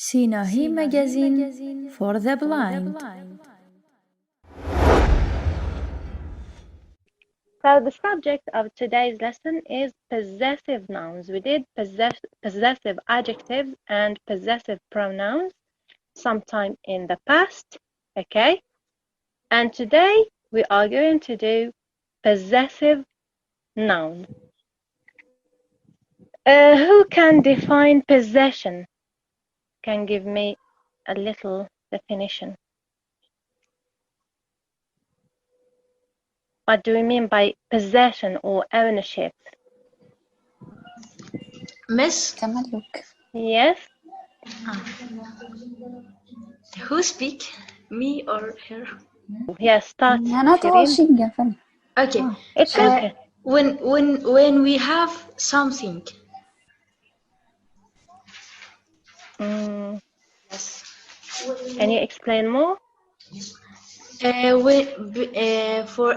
Sinahi magazine for the blind. So the subject of today's lesson is possessive nouns. We did possessive adjectives and possessive pronouns sometime in the past, okay? And today we are going to do possessive nouns. Who can define possession? Can give me a little definition. What do we mean by possession or ownership? Miss, تملك. Yes? who speak? Me or her? Yes, start, أنا Shirin. أتواصل فن. Okay. It's okay. When we have something. Yes. Can you explain more? For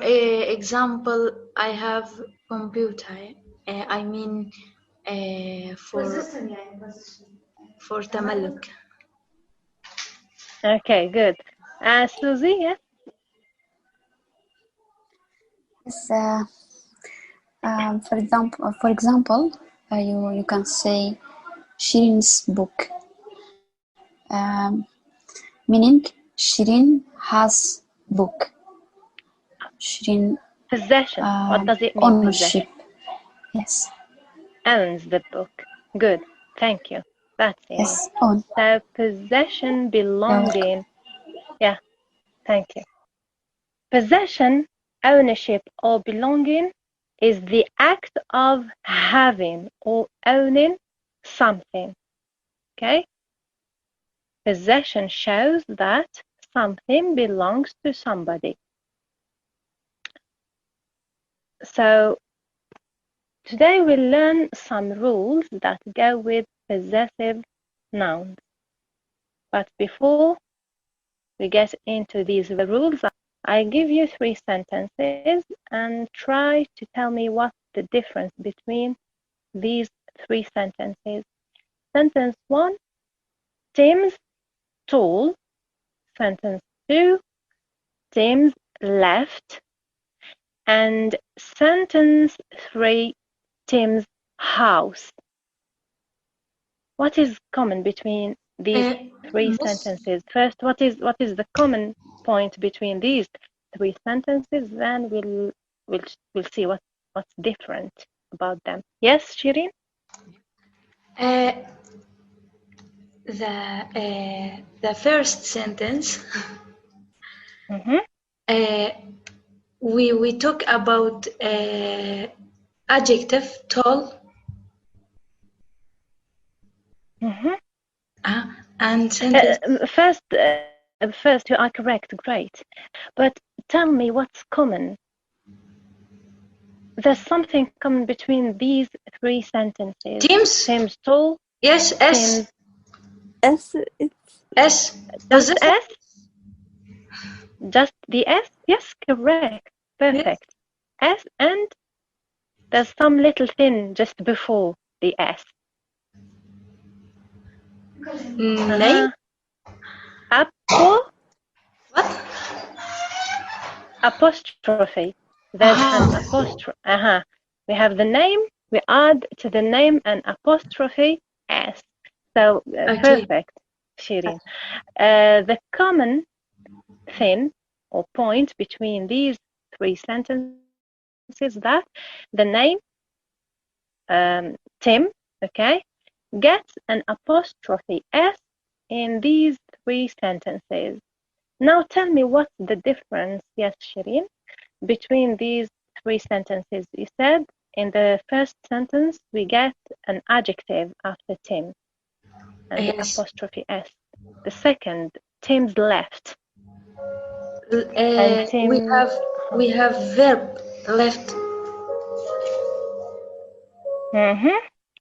example, I have computer. I mean, for تملك. Okay, good. Susie, yes? Yes, for example, you can say Shirin's book, meaning Shirin has book. Shirin Possession. What does it mean, ownership. possession? Yes. Owns the book. Good. Thank you. That's it. Yes. Own. So possession, belonging. Yeah, thank you. Possession, ownership, or belonging is the act of having or owning something. Okay? Possession shows that something belongs to somebody. So today we'll learn some rules that go with possessive nouns. But before we get into these rules, I give you 3 sentences and try to tell me what's the difference between these 3 sentences. Sentence 1, Tim's tall. Sentence 2, Tim's left. And sentence 3, Tim's house. What is common between these 3 sentences? First, what is the common point between these 3 sentences? Then we'll see what's different about them. Yes, Shirin? The first sentence. We talk about adjective tall. And sentence. First, you are correct. Great, but tell me what's common. There's something common between these 3 sentences. Tim's tall. Yes, S. S. S. Just S? Just the S? Yes, correct. Perfect. Yes. S, and there's some little thing just before the S. Name? What? Apostrophe. There's an apostrophe. We have the name. We add to the name an apostrophe S. So perfect, Shirin. The common thing or point between these 3 sentences is that the name Tim, okay, gets an apostrophe S in these 3 sentences. Now tell me what's the difference, yes, Shirin, between these 3 sentences. You said in the first sentence we get an adjective after Tim and the apostrophe S. The second, Tim's left. And Tim, we have verb left.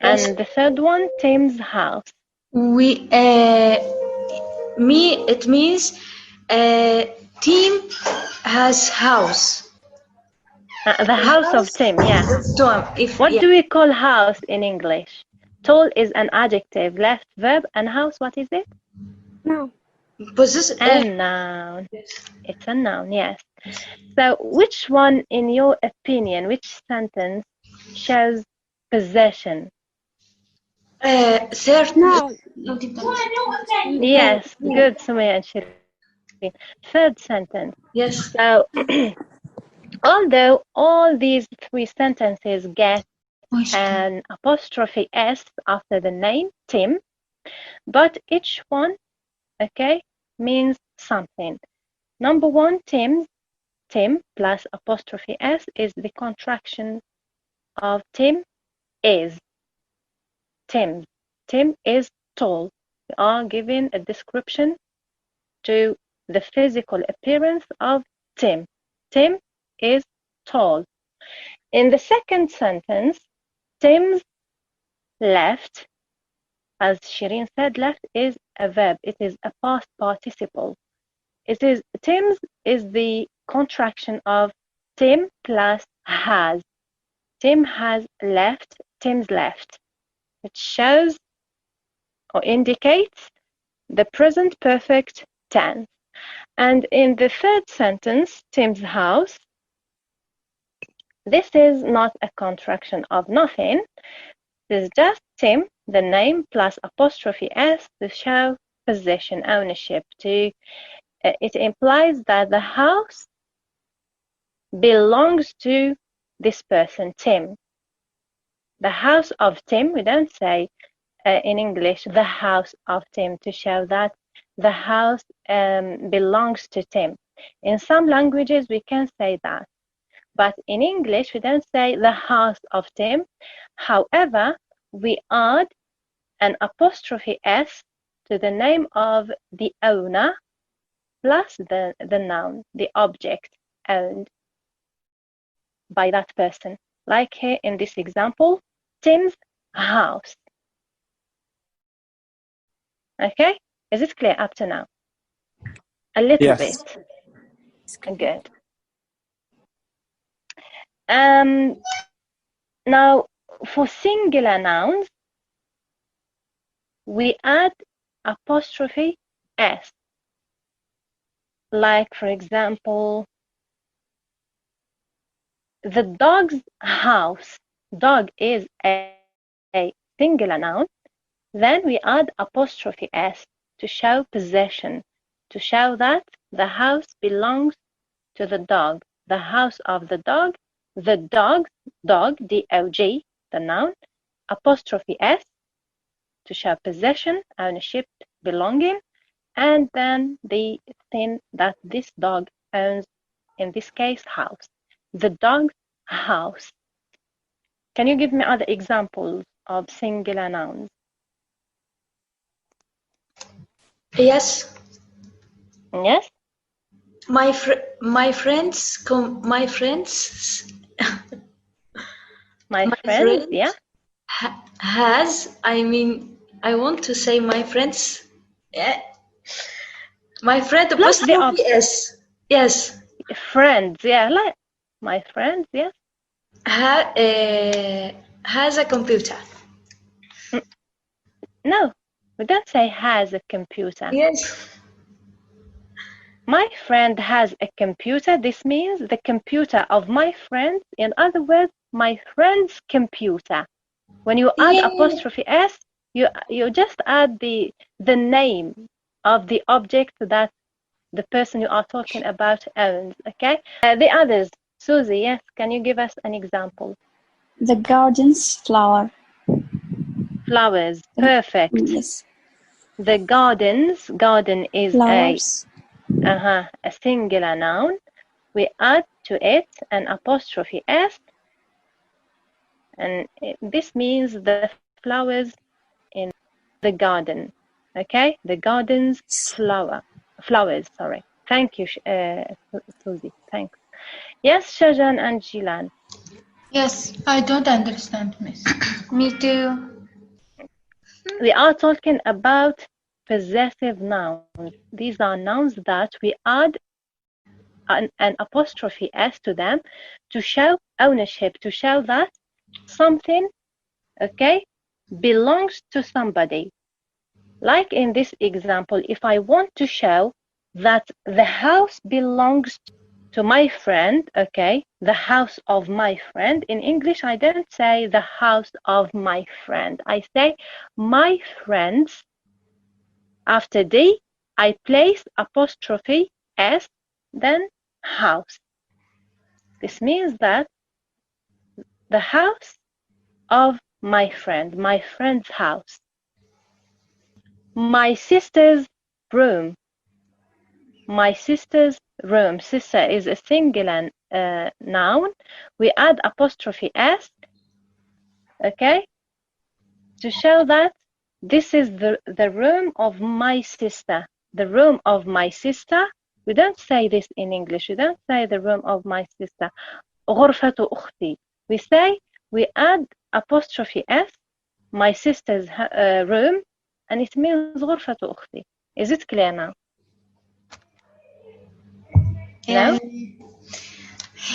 And the third one, Tim's house. It means Tim has house. The house of Tim, yeah. Tom, What do we call house in English? Tall is an adjective, left verb, and house, what is it? No. Possessive. A noun. Yes. It's a noun, yes. So which one, in your opinion, which sentence shows possession? Third. No. Yes, good, Sumaya and Shireen. Third sentence. Yes. So although all these three sentences get an apostrophe S after the name, Tim, but each one, okay, means something. Number one, Tim plus apostrophe S is the contraction of Tim is. Tim is tall. We are giving a description to the physical appearance of Tim. Tim is tall. In the second sentence, Tim's left, as Shireen said, left is a verb. It is a past participle. Tim's is the contraction of Tim plus has. Tim has left, Tim's left. It shows or indicates the present perfect tense. And in the third sentence, Tim's house, this is not a contraction of nothing. This is just Tim, the name, plus apostrophe S to show possession, ownership. It implies that the house belongs to this person, Tim. The house of Tim, we don't say in English, the house of Tim, to show that the house belongs to Tim. In some languages, we can say that. But in English, we don't say the house of Tim. However, we add an apostrophe S to the name of the owner plus the noun, the object owned by that person. Like here in this example, Tim's house. Okay? Is it clear up to now? A little Yes. bit. Good. Now, for singular nouns, we add apostrophe S. Like, for example, the dog's house. Dog is a singular noun. Then we add apostrophe S to show possession, to show that the house belongs to the dog. The house of the dog, dog, D-O-G, the noun, apostrophe S to show possession, ownership, belonging, and then the thing that this dog owns, in this case, house. The dog's house. Can you give me other examples of singular nouns? Yes. Yes? My friends My friends, friend yeah? has, I want to say my friends. My friend Plus the apostrophe S. Yes. friends, yeah, like my friends, yes. Has a computer. No, we don't say has a computer. Yes. My friend has a computer. This means the computer of my friend. In other words, my friend's computer. When you add apostrophe S, you just add the name of the object that the person you are talking about owns. Okay. The others, Susie, yes. Can you give us an example? The garden's flower. Flowers. Perfect. Yes. The garden is Flowers. a singular noun. We add to it an apostrophe S, and this means the flowers in the garden. Okay, the garden's flowers. Sorry. Thank you, Susie. Thanks. Yes, Shajan and Jilan. Yes, I don't understand, miss. Me too. We are talking about possessive nouns. These are nouns that we add an apostrophe S to them to show ownership, to show that something, okay, belongs to somebody. Like in this example, if I want to show that the house belongs to my friend, okay, the house of my friend. In English, I don't say the house of my friend. I say my friends. After D, I place apostrophe S, then house. This means that the house of my friend's house. My sister's room. My sister's room. Sister is a singular noun. We add apostrophe S, okay, to show that this is the room of my sister. The room of my sister. We don't say this in English. We don't say the room of my sister. غرفة أختي. We say, we add apostrophe S, my sister's room, and it means غرفة أختي. Is it clear now? No?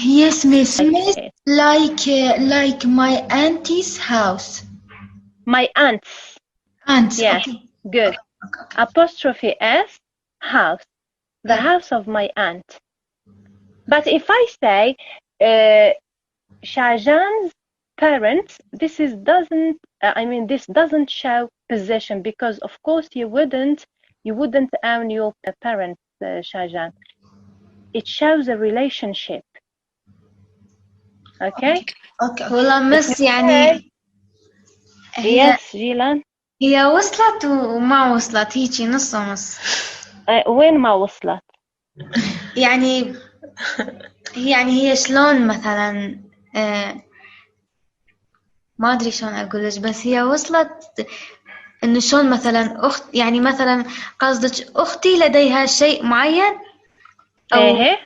Yes, Miss. Okay. Like my auntie's house. My aunt's. Aunt's. Yes, Okay. good. Okay. Apostrophe S, house. The Yeah. house of my aunt. But if I say Shajan's parents, this doesn't show possession, because of course you wouldn't own your parents, Shajan. It shows a relationship. Okay? Okay. والله مس يعني هي Yes, Jilan. هي وصلت وما وصلت هيجي نص ونص. وين ما وصلت؟ يعني هي شلون مثلا ما أدري شلون أقولش، بس هي وصلت إنه شلون مثلا أخت، يعني مثلا قصدك أختي لديها شيء معين أو ايه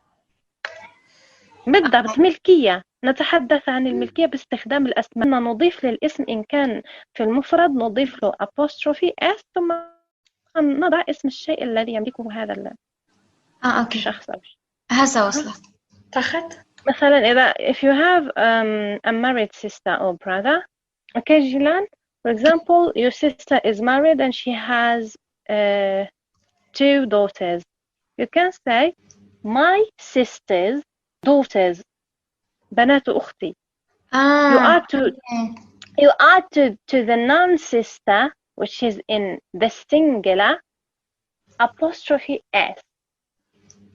بالضبط، ملكية. نتحدث عن الملكية باستخدام الأسماء. نضيف للاسم إن كان في المفرد نضيف له apostrophe s، ثم نضع اسم الشيء الذي يملكه هذا أوكي الشخص أو الشيء. هسه وصلت. تاخت مثلا إذا if you have a married sister or brother, okay, Jilan, for example, your sister is married and she has 2 daughters. You can say my sister's daughters. بنات أختي. You add to the noun sister, which is in the singular, apostrophe s.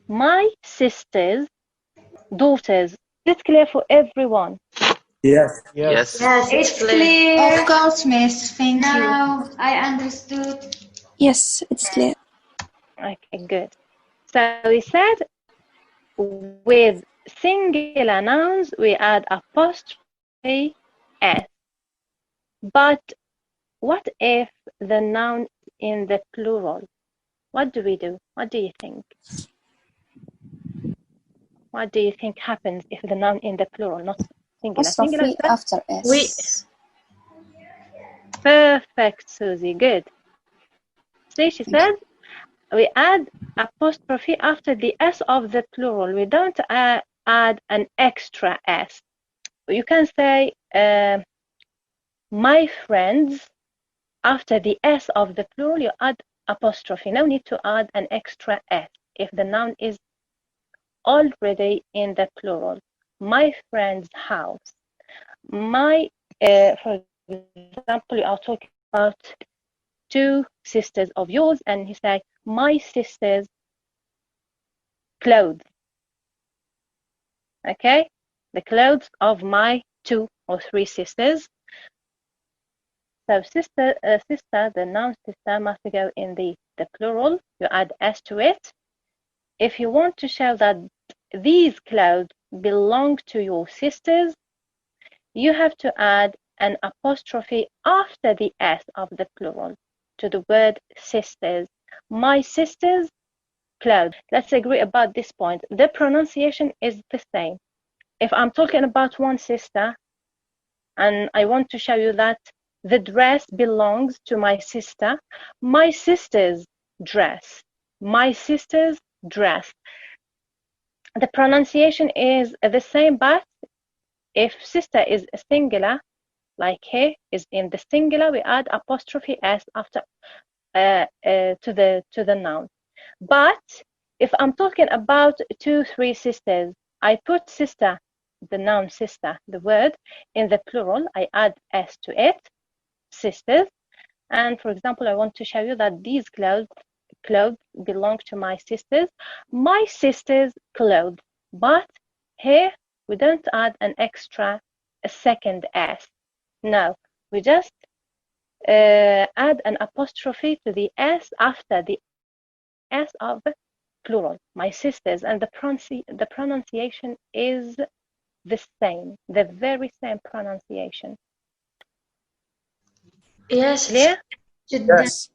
My sister's daughters. Is it clear for everyone? Yes. Yes. Yes, it's clear. Of course, Miss. Thank you. Now I understood. Yes, it's clear. Okay, good. So we said with singular nouns we add apostrophe s. But what if the noun is in the plural? What do we do? What do you think? What do you think happens if the noun in the plural, not singular? Singular Apostrophe said, after S. perfect, Susie, good. See, she said, we add apostrophe after the S of the plural. We don't add an extra S. You can say, my friends, after the S of the plural, you add apostrophe. No need to add an extra S if the noun is already in the plural. My friend's house. My, for example, you are talking about 2 sisters of yours, and he said, my sister's clothes. Okay? The clothes of my 2 or 3 sisters. So sister, the noun sister must go in the plural. You add S to it. If you want to show that these clothes belong to your sisters, you have to add an apostrophe after the S of the plural to the word sisters. My sister's clothes. Let's agree about this point. The pronunciation is the same. If I'm talking about one sister and I want to show you that the dress belongs to my sister's dress. My sister's dress. The pronunciation is the same, but if sister is a singular, like he is in the singular, we add apostrophe s after to the noun. But if I'm talking about 2, 3 sisters, I put sister, the noun sister, the word in the plural, I add s to it, sisters. And for example, I want to show you that these clothes belong to my sisters. My sisters' clothes. But here we don't add an extra, a second s. No, we just add an apostrophe to the s after the s of the plural, my sisters, and the pronunciation is the same, the very same pronunciation. Yes. Clear? Yes.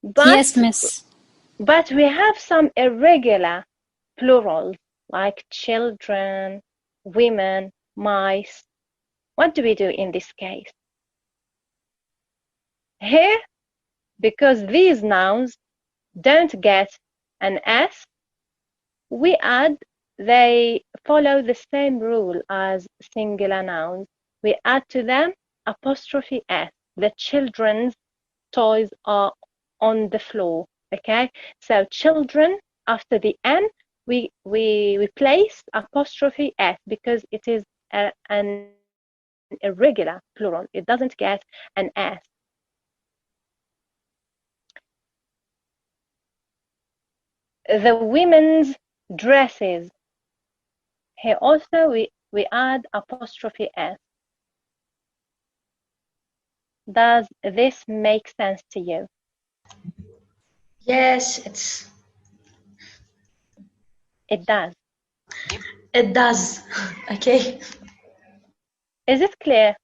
But, Yes, miss. But we have some irregular plurals like children, women, mice. What do we do in this case? Here, because these nouns don't get an s, they follow the same rule as singular nouns. We add to them apostrophe s. The children's toys are on the floor. Okay, so children after the n, we place apostrophe s because it is an irregular plural. It doesn't get an s. The women's dresses. Here also we add apostrophe s. Does this make sense to you? Yes, It does. it does. Okay. Is it clear?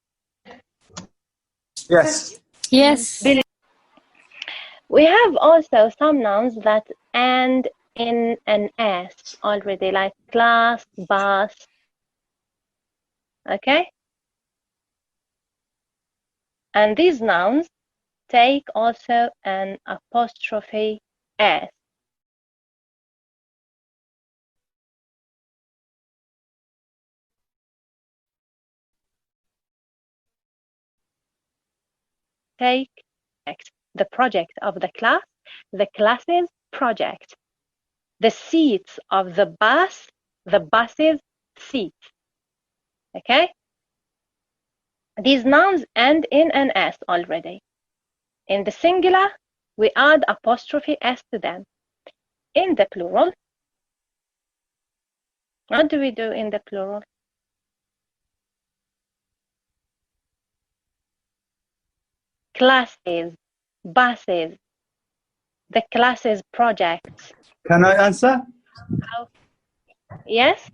Yes. Yes. We have also some nouns that end in an s already, like class, bus. Okay? And these nouns take also an apostrophe s. Take the project of the class, the class's project. The seats of the bus's seats. Okay? These nouns end in an s already. In the singular, we add apostrophe s to them. In the plural, what do we do in the plural? Classes, buses, the classes projects. Can I answer? Yes?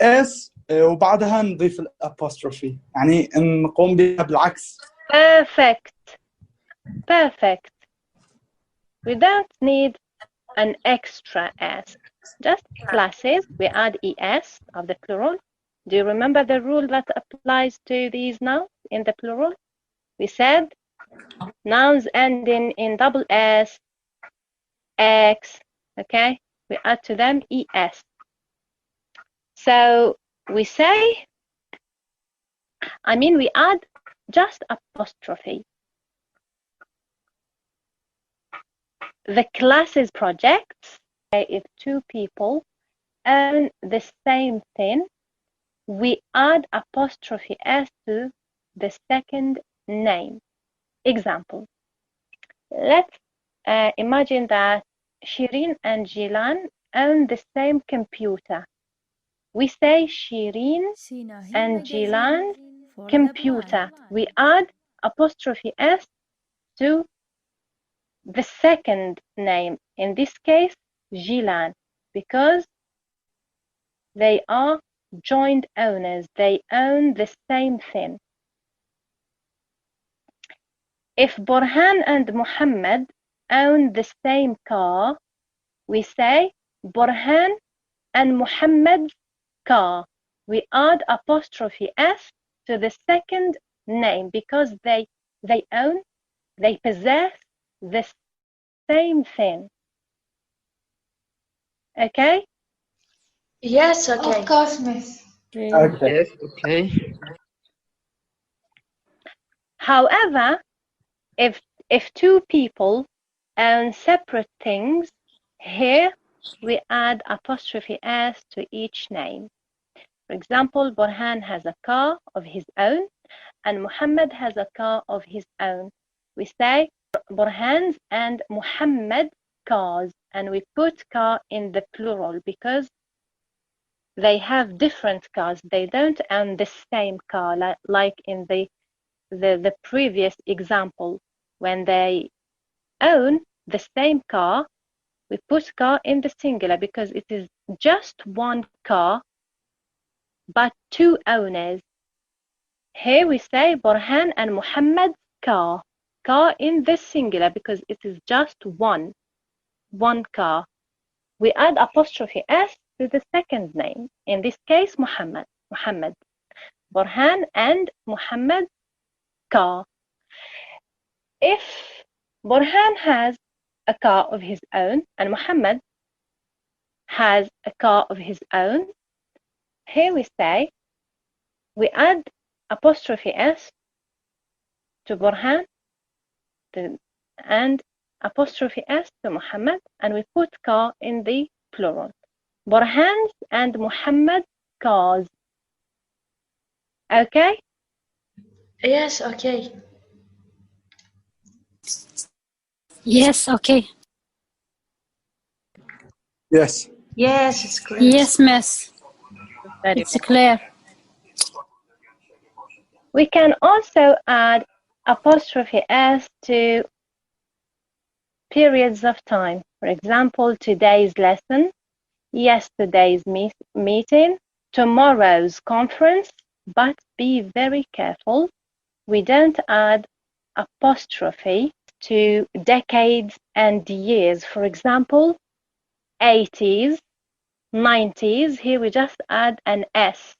اس وبعدها نضيف الابوستروفي، يعني نقوم بها بالعكس. Perfect. Perfect. We don't need an extra s. Just classes, we add es of the plural. Do you remember the rule that applies to these nouns in the plural? We said nouns ending in double s, x, okay? We add to them es. So we add just apostrophe. The classes projects, if 2 people own the same thing, we add apostrophe s to the second name. Example. Let's imagine that Shirin and Jilan own the same computer. We say Shirin and Jilan's computer. We add apostrophe s to the second name, in this case Jilan, because they are joint owners. They own the same thing. If Burhan and Muhammad own the same car, we say Burhan and Muhammad's car. We add apostrophe s to the second name because they possess the same thing. Okay? Yes, okay. Of course, miss. Okay. Yes, okay. However, if two people own separate things, here we add apostrophe s to each name. For example, Borhan has a car of his own and Muhammad has a car of his own. We say Borhan's and Muhammad cars, and we put car in the plural because they have different cars. They don't own the same car, like in the previous example. When they own the same car, we put car in the singular because it is just one car, but two owners. Here we say Borhan and Muhammad's car. Car in the singular because it is just one car. We add apostrophe s to the second name. In this case, Muhammad. Borhan and Muhammad car. If Borhan has a car of his own and Muhammad has a car of his own, here we say we add apostrophe s to Borhan and apostrophe s to Muhammad, and we put car in the plural. Borhan's and Muhammad's cars. Okay? Yes, okay. Yes, okay. Yes. Yes, it's clear. Yes, miss. Very It's good. clear. We can also add apostrophe s to periods of time. For example, today's lesson, yesterday's meeting, tomorrow's conference, but be very careful. We don't add apostrophe to decades and years. For example, 80s, 90s. Here we just add an S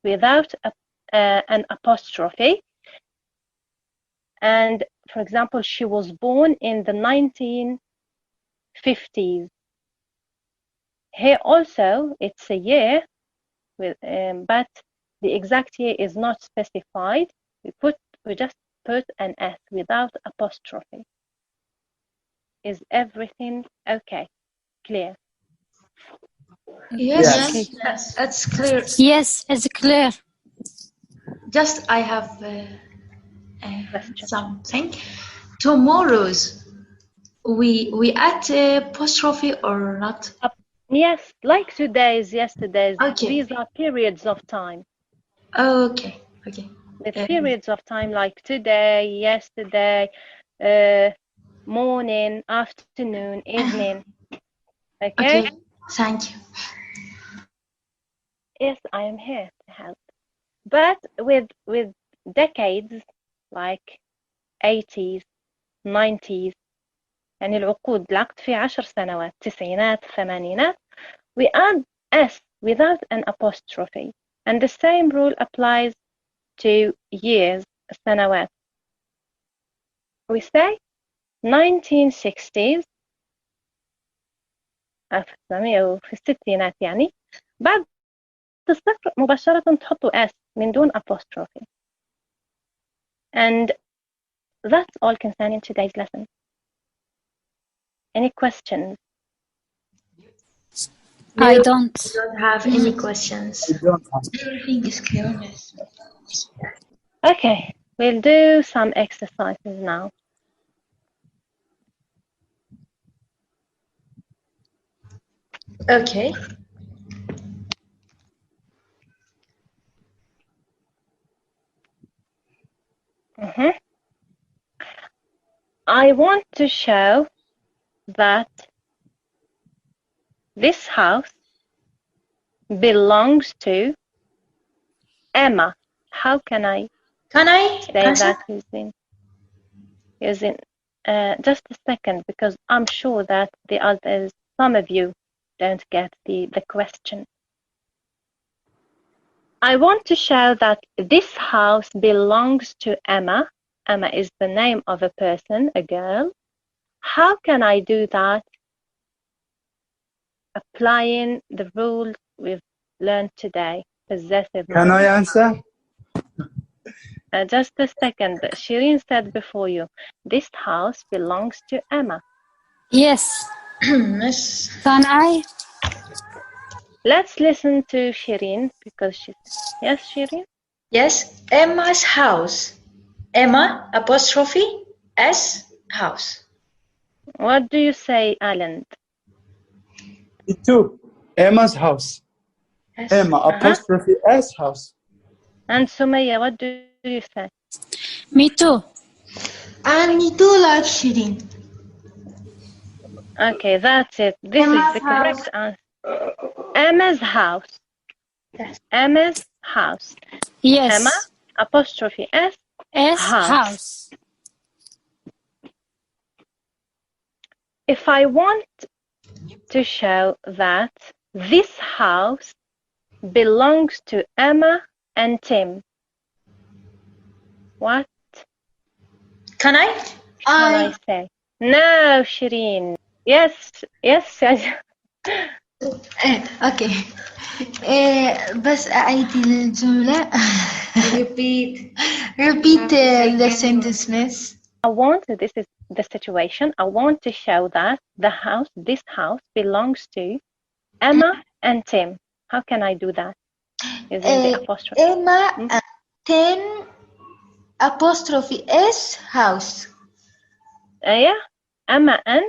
without an apostrophe. And for example, she was born in the 1950s. Here also, it's a year, but the exact year is not specified. We just put an S without apostrophe. Is everything okay? Clear? Yes, Yes. yes, it's clear. Yes, it's clear. Just I have Question. something. Tomorrow's. We add apostrophe or not? Yes, like today's, yesterday's. Okay. These are periods of time. Okay. Okay. With periods of time like today, yesterday, morning, afternoon, evening. Okay? Okay. Thank you. Yes, I am here to help. But with decades like 80s, 90s, يعني العقد في 10 سنوات تسعينات ثمانينات, we add S without an apostrophe. And the same rule applies to years, سنوات. We say 1960s, في الستينات يعني, بعد الصفر مباشرة تحطوا S من دون apostrophe. And that's all concerning today's lesson. Any questions? I don't. Don't have any questions. I don't have. Everything is clear. Okay, we'll do some exercises now. Okay. I want to show that this house belongs to Emma. How can I Can I say answer? that using just a second, because I'm sure that the others, some of you don't get the question. I want to show that this house belongs to Emma. Emma is the name of a person, a girl. How can I do that? Applying the rules we've learned today. possessive Can noun. I answer? Just a second. Shireen said before you, this house belongs to Emma. Yes. Yes. Can I? Let's listen to Shireen because she's... Yes, Shireen? Yes. Emma's house. Emma apostrophe S house. What do you say, Alan? Me too. Emma's house. Yes. Emma apostrophe S house. And Sumaya, what do you say? Me too. And me too, like Shireen. Okay, that's it. This is the correct answer. Emma's house. Yes. Emma's house. Yes. Emma apostrophe S S house. house. If I want to show that this house belongs to Emma and Tim, what Can I? can I say? No, Shireen. Yes, Shaja. اوكي. بس أعيد الجملة. repeat the sentence, miss. I want, this is the situation, I want to show that this house belongs to Emma and Tim. How can I do that? Using the apostrophe. Emma and Tim apostrophe S house. Yeah, Emma and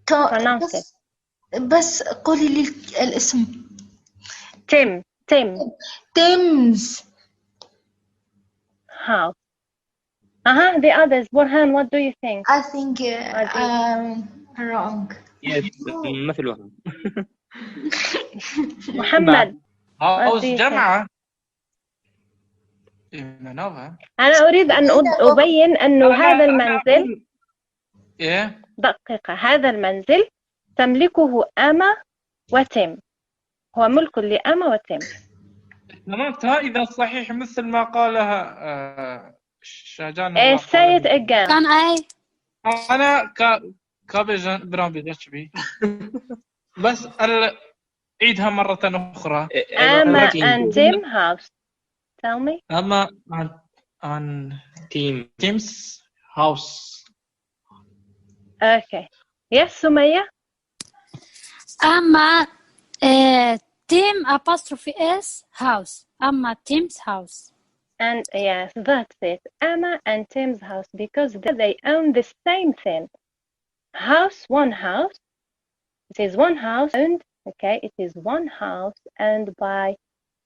pronounce it. بس قولي لي الاسم. Tim. Tim's house. The others. Burhan, what do you think? I think wrong. Yes, مثلها. محمد. هاوس جمعة. منوها. أنا أريد أن أبين أنه هذا المنزل دقيقة. هذا المنزل تملكه أما وتم. هو ملك لأما وتم. تمام. إذا صحيح مثل ما قالها شاجان. Say it again. Can I? أنا كابيجان برامبي دشبي. بس عيدها مرة أخرى. أما and Tim house. Tell me. أما and Tim's house. Okay. Yes, Sumaya? Amma Tim apostrophe S house. Amma Tim's house. And yes, that's it. Emma and Tim's house, because they own the same thing. One house. It is one house owned. Okay, it is one house owned by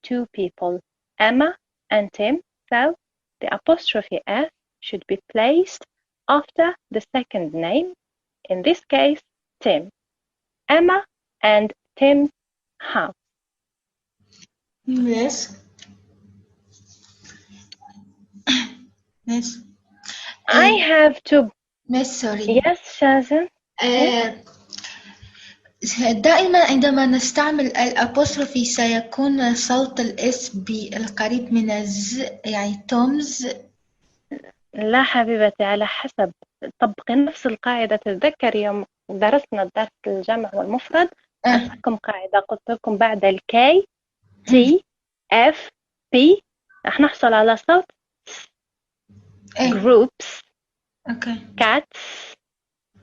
two people, Emma and Tim. So the apostrophe S should be placed after the second name. In this case, Tim. Emma and Tim's house. Yes. Miss. I have to. Miss, sorry. Yes, Shazan. دائما عندما نستعمل الأبوستروفي سيكون صوت الإس بالقريب من الز، يعني تومز. لا حبيبتي، على حسب. طبقي نفس القاعدة. تتذكر يوم درسنا الدرس الجمع والمفرد أعطيكم قاعدة، قلت لكم بعد الكي تي اف بي راح نحصل على صوت groups, cats,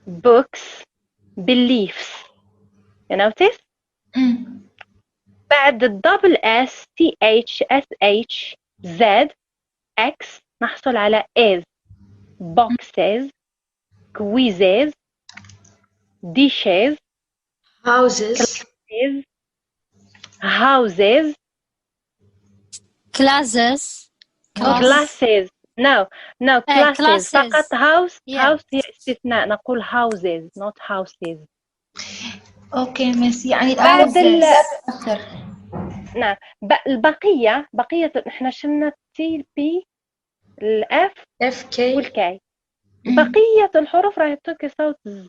books, beliefs. You notice? بعد الدبل اس تي اتش اس اتش زد اكس نحصل على is, boxes, quizzes, dishes, houses, classes. No, classes. فقط house هي استثناء، نقول houses not houses. اوكي ميس، يعني بعد نعم بقية احنا شلنا تي بي الاف اف كي والكي. بقية الحروف راح تعطيك صوت ز.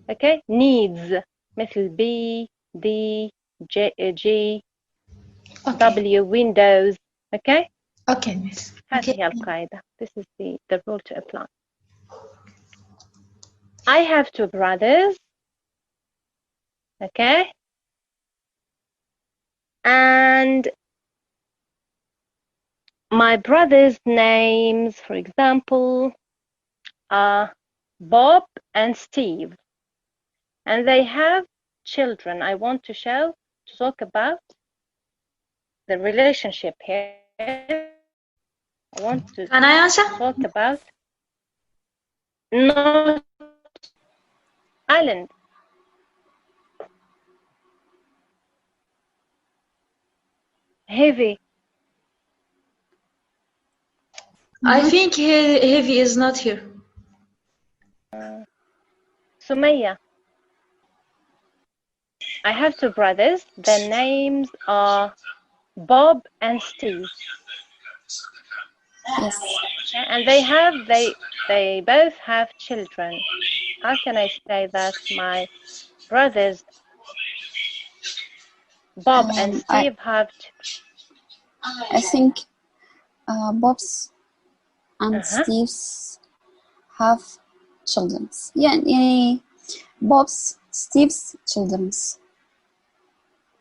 اوكي needs مثل بي دي جي دبليو windows. اوكي ميس. هذه هي القاعدة. This is the rule to apply. I have two brothers. Okay. And my brothers' names, for example, are Bob and Steve. And they have children. I want to talk about the relationship here. I want to Can I answer? talk about not island. Heavy. I think Heavy is not here. Sumaya. I have two brothers. Their names are Bob and Steve. Yes. And they both have children. How can I say that my brothers Bob and Steve have I think Bob's and Steve's have children. يعني Bob's, Steve's children's.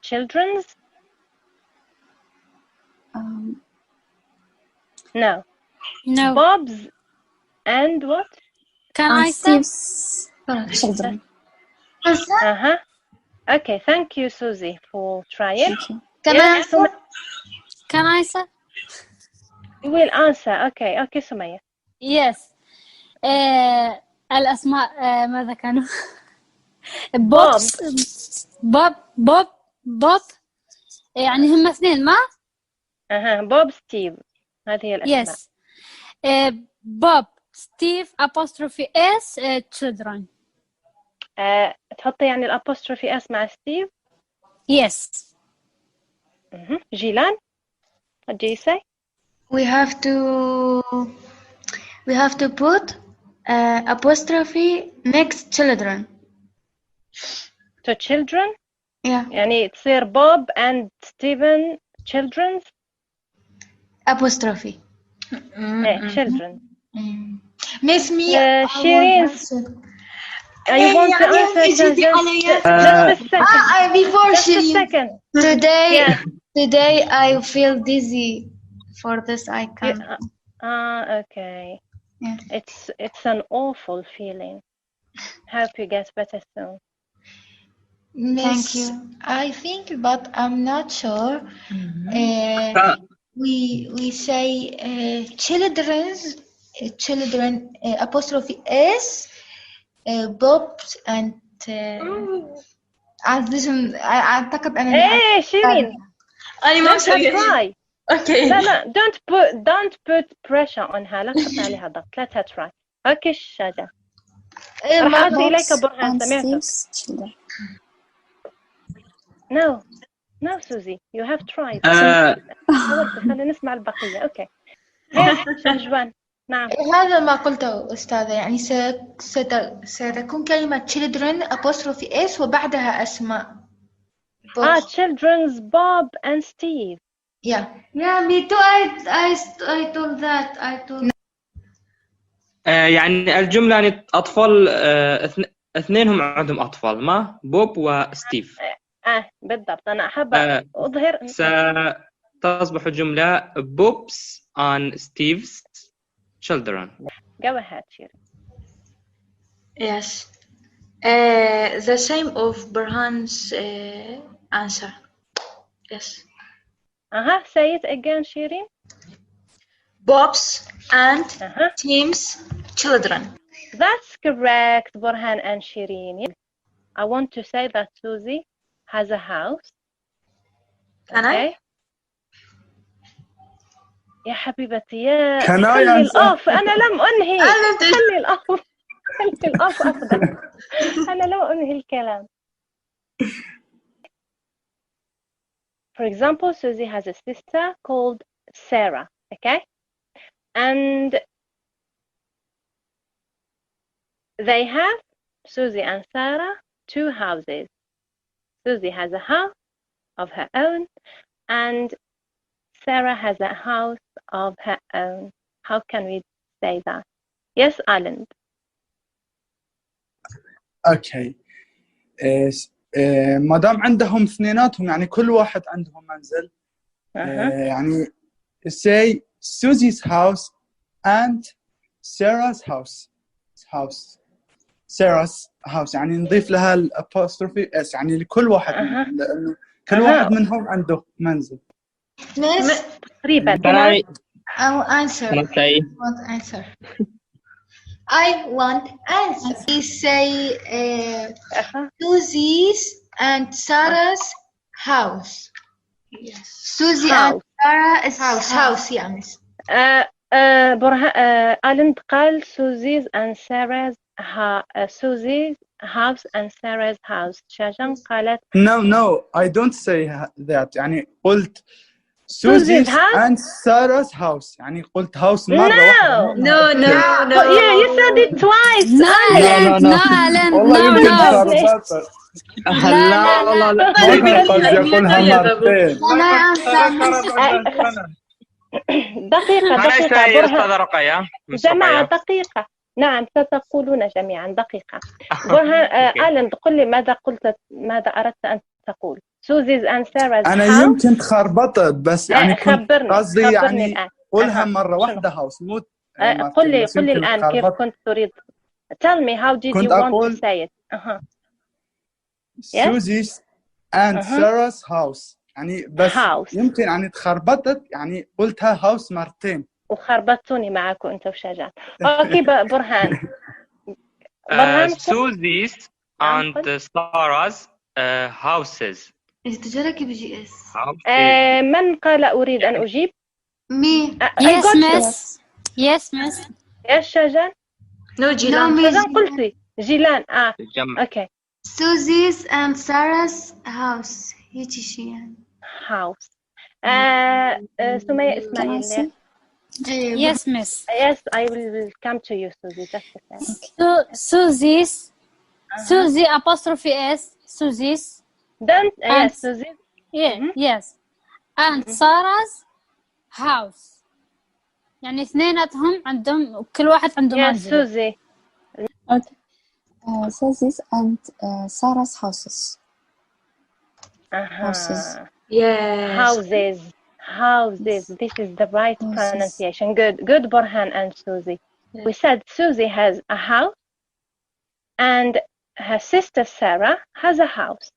children's? No. No. Bob's and what? Can And I say? Steve's children. Okay, thank you, Susie, for trying. Thank you. Can I say? You will answer. Okay, Sumaya. Yes. الأسماء ماذا كانوا؟ بوب يعني هم اثنين ما؟ بوب ستيف هذه الأسماء. Yes. بوب ستيف apostrophe S children. تحطي يعني الأبوستروفي اس مع ستيف. Yes. جيلان, what do you say? We have to put apostrophe next children. To children? Yeah. يعني تصير Bob and Stephen children's? Apostrophe. Children. Miss me. Shireen's. You want to answer just a second. Before just a second. Today I feel dizzy. For this I can't. Okay. Yeah. It's an awful feeling. Hope you get better soon. Thank you. I think, but I'm not sure. We say children apostrophe S, Bob's and أعتقد أنا شيرين. ما try. Okay. لا don't put pressure on her. لا تحط عليها ضغط. Let her try. اوكي الشجاع. راح أعطي إليك برهان. سمعتك. No Susie, you have tried. خلينا نسمع البقية. اوكي. شهجوان. نعم. هذا ما قلته أستاذة، يعني ستكون كلمة children apostrophe S وبعدها أسماء. children's Bob and Steve. Yeah, me too. I told that. يعني الجملة يعني أطفال اثنينهم عندهم أطفال ما بوب وستيف. بالضبط. أنا أحب أظهر. ستصبح الجملة Bob's and Steve's children. Go ahead, Shir. Yes. The same of Burhan's answer. Yes. Say it again, Shirin. Bob's and Tim's children. That's correct, Burhan and Shirin. I want to say that Susie has a house. Can I? يا حبيبتي يا خلي الأوف. أنا لم أنهي. خلي الأوف أفضل. أنا لم أنهي الكلام. For example, Susie has a sister called Sarah, okay? And they have, Susie and Sarah, two houses. Susie has a house of her own and Sarah has a house of her own. How can we say that? Yes, Alan. Okay. ما دام عندهم اثنيناتهم يعني كل واحد عندهم منزل يعني say Susie's house and Sarah's house Sarah's house يعني نضيف لها الابوستروفي اس يعني لكل واحد منهم لأنه كل واحد منهم عنده منزل. Miss, تقريبا. I will answer. Can I say? I want answer. We say Susie's and Sarah's house. Yes. Susie and Sarah's house. Yeah, Miss. آلند قال Susie's and Sarah's Susie's house and Sarah's house. شاجان قالت No I don't say that يعني قلت Susie's and Sarah's house يعني قلت house مرة واحدة. No. Yeah, you said it twice. No, Alan. والله يمكن No. خربطت. لا والله قصدي أقولها مرتين. دقيقة أستاذ رقية جماعة دقيقة. نعم ستقولون جميعا دقيقة. برهان آلند قل لي ماذا أردت أن تقول؟ Susie's and Sarah's أنا house. يمكن تخربطت بس يعني قصدي يعني الآن. قولها مرة واحدة هاوس مو قل لي الآن كيف كنت تريد. Tell me how did you want to say it? Susie's and Sarah's house يعني بس يمكن يعني تخربطت يعني قلتها هاوس مرتين وخربطتوني معاكم أنت وشجاع. أوكي برهان. Susie's and Sarah's houses. تجارك بجي اس. من قال أريد أن أجيب؟ Me. Yes, miss. يا شجاع. No, جيلان. شجاع قلتي. جيلان. أوكي. Susie's and Sarah's house. هيك شيء يعني. House. سمية إسماعيل. Yes, miss. Yes, I will come to you, Susie. Just a second. Susie apostrophe S. Susie's. Don't. Yes, Susie. Yeah. Yes. And Sarah's house. يعني اثنيناتهم عندهم كل واحد عنده منزل. Yes, Susie. Okay. Susie's and Sarah's houses. Houses. Yes. Houses. This is the right pronunciation. Good, Borhan and Susie. Yes. We said Susie has a house, and her sister Sarah has a house.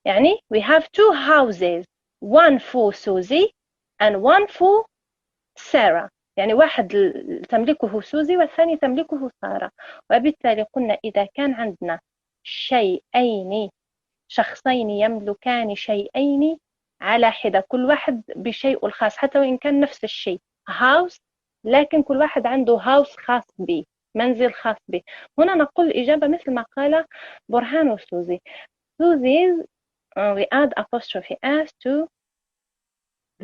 يعني we have two houses, one for Susie and one for Sarah. يعني واحد تملكه سوزي والثاني تملكه سارة. وبالتالي قلنا إذا كان عندنا شخصين يملكان شيئين على حدة كل واحد بشيء الخاص حتى وإن كان نفس الشيء house لكن كل واحد عنده house خاص به منزل خاص به. هنا نقول الإجابة مثل ما قال برهان وسوزي. Susie's we add apostrophe s to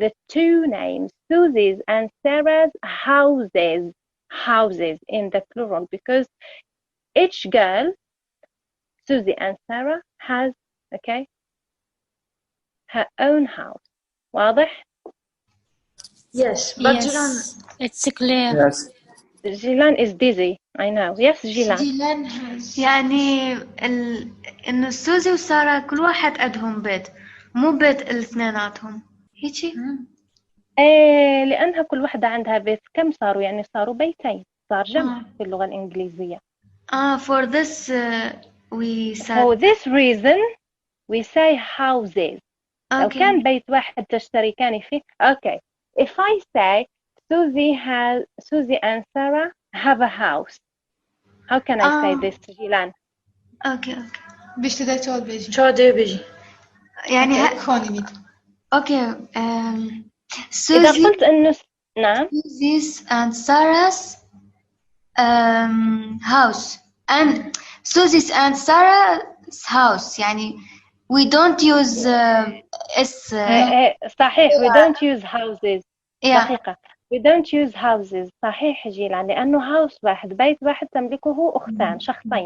the two names Susie's and Sarah's houses in the plural because each girl Susie and Sarah has her own house. واضح؟ Yes, but Jilan. It's clear. Yes. Jilan is busy. I know. Yes, Jilan. Jilan has. يعني إنه سوزي وسارة كل واحد عندهم بيت مو بيت الاثنيناتهم هيجي. لأنها كل واحدة عندها بيت كم صاروا يعني صاروا بيتين صار جمع في اللغة الإنجليزية. For this we said. For this reason we say houses. لو كان بيت واحد تشتركان فيه. Okay. If I say Susie and Sarah have a house. How can I say this, Jilan? Okay. باش تقدر تقول بيجي. شو بيجي. يعني خوني ميت. Okay. إذا قلت إنه نعم. Susie's and Sarah's house and Susie's and Sarah's house يعني we don't use صحيح we don't use houses. Yeah. دقيقة. We don't use houses. صحيح جيلان لأنه house واحد بيت واحد تملكه أختان شخصين.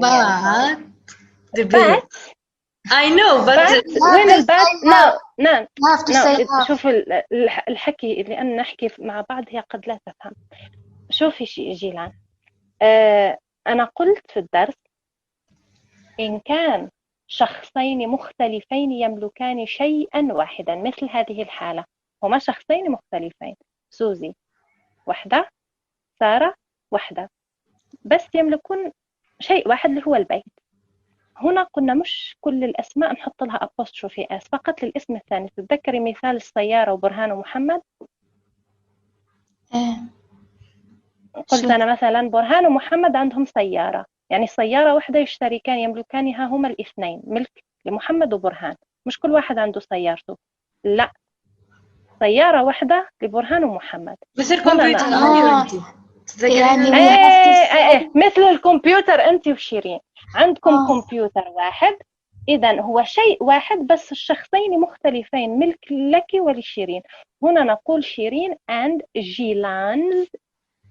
But I know but وين البات؟ No. have to say شوف الحكي اللي أنا نحكي مع بعض هي قد لا تفهم. شوفي جيلان. أنا قلت في الدرس إن كان شخصين مختلفين يملكان شيئا واحدا. مثل هذه الحالة هما شخصين مختلفين، سوزي وحدة، سارة وحدة، بس يملكون شيء واحد اللي هو البيت. هنا قلنا مش كل الأسماء نحط لها apostrophe s، فقط للاسم الثاني. تتذكري مثال السيارة وبرهان ومحمد؟ قلت أنا مثلا برهان ومحمد عندهم سيارة، يعني سيارة واحدة يشتركان يملكانها هما الاثنين، ملك لمحمد وبرهان، مش كل واحد عنده سيارته، لا، سيارة واحدة لبرهان ومحمد. مثل كمبيوتر يعني مثل الكمبيوتر أنت وشيرين عندكم كمبيوتر واحد، إذا هو شيء واحد بس الشخصين مختلفين، ملك لك ولشيرين. هنا نقول شيرين and جيلان's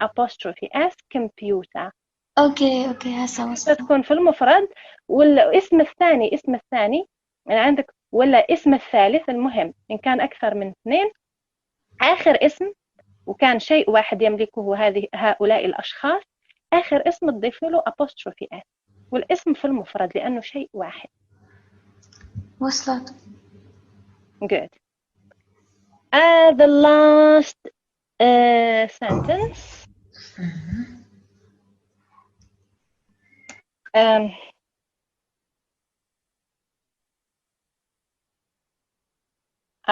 apostrophe s computer. اوكي هسه وصلت. تكون في المفرد. والاسم الثاني يعني عندك، ولا اسم الثالث، المهم إن كان أكثر من اثنين، آخر اسم وكان شيء واحد يملكه هؤلاء الأشخاص، آخر اسم تضيف له apostrophe s، والاسم في المفرد لأنه شيء واحد. وصلت. Good. The last sentence.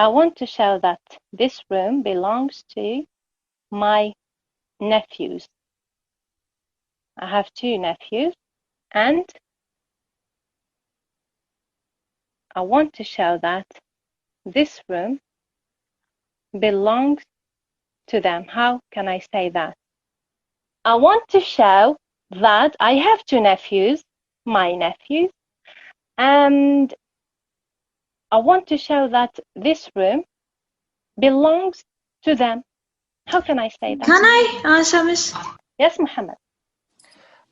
I want to show that this room belongs to my nephews. I have 2 nephews, and I want to show that this room belongs to them. How can I say that? I want to show that I have 2 nephews, my nephews, and I want to show that this room belongs to them. How can I say that? Can I answer, Miss? Yes, Muhammad.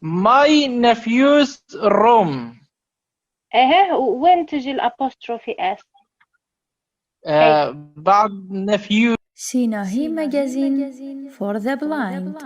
My nephew's room. وين تجي الأبوستروفي اس؟ بعد nephew. Sinahi Magazine for the Blind.